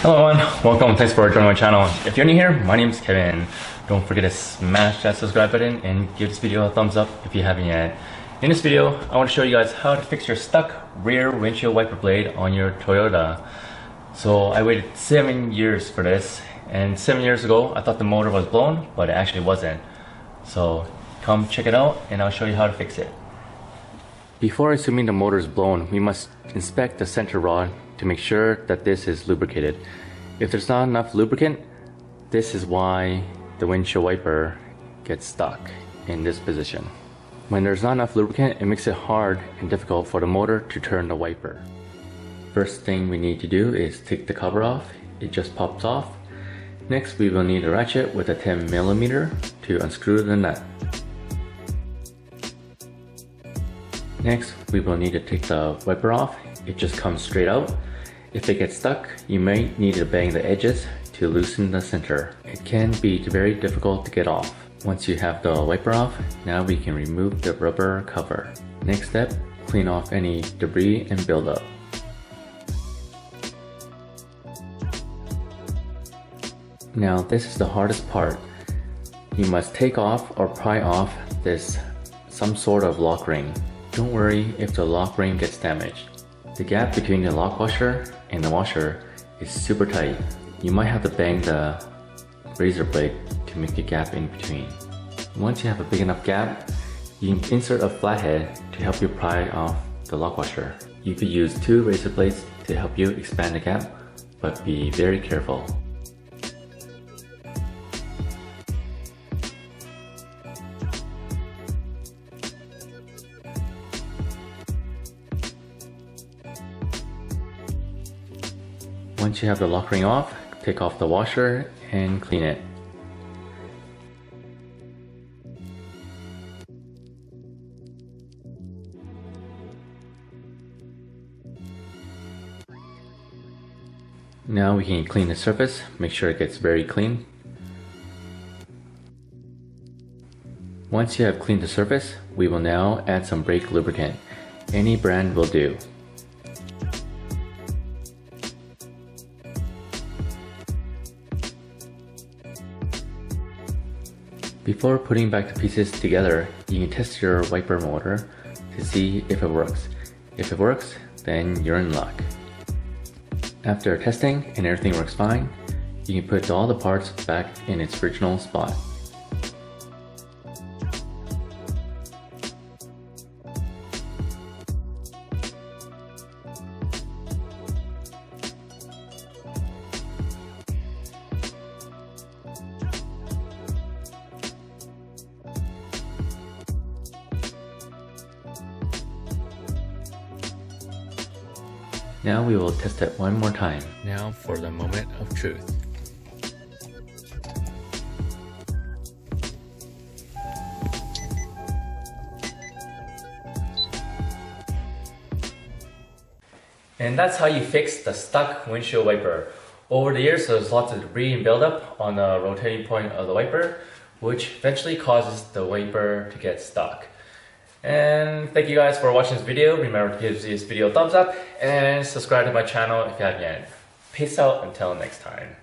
Hello everyone, welcome, thanks for joining my channel. If you're new here, my name is Kevin. Don't forget to smash that subscribe button and give this video a thumbs up if you haven't yet. In this video, I want to show you guys how to fix your stuck rear windshield wiper blade on your Toyota. So I waited 7 years for this, and 7 years ago I thought the motor was blown, but it actually wasn't. So come check it out and I'll show you how to fix it. Before assuming the motor is blown, we must inspect the center rod to make sure that this is lubricated. If there's not enough lubricant, this is why the windshield wiper gets stuck in this position. When there's not enough lubricant, it makes it hard and difficult for the motor to turn the wiper. First thing we need to do is take the cover off. It just pops off. Next, we will need a ratchet with a 10mm to unscrew the nut. Next, we will need to take the wiper off. It just comes straight out. If it gets stuck, you might need to bang the edges to loosen the center. It can be very difficult to get off. Once you have the wiper off, now we can remove the rubber cover. Next step, clean off any debris and buildup. Now this is the hardest part. You must take off or pry off some sort of lock ring. Don't worry if the lock ring gets damaged. The gap between the lock washer and the washer is super tight. You might have to bang the razor blade to make a gap in between. Once you have a big enough gap, you can insert a flathead to help you pry off the lock washer. You could use 2 razor blades to help you expand the gap, but be very careful. Once you have the lock ring off, take off the washer and clean it. Now we can clean the surface, make sure it gets very clean. Once you have cleaned the surface, we will now add some brake lubricant. Any brand will do. Before putting back the pieces together, you can test your wiper motor to see if it works. If it works, then you're in luck. After testing and everything works fine, you can put all the parts back in its original spot. Now we will test it one more time. Now for the moment of truth. And that's how you fix the stuck windshield wiper. Over the years, there's lots of debris and buildup on the rotating point of the wiper, which eventually causes the wiper to get stuck. And thank you guys for watching this video. Remember to give this video a thumbs up and subscribe to my channel if you haven't yet. Peace out until next time.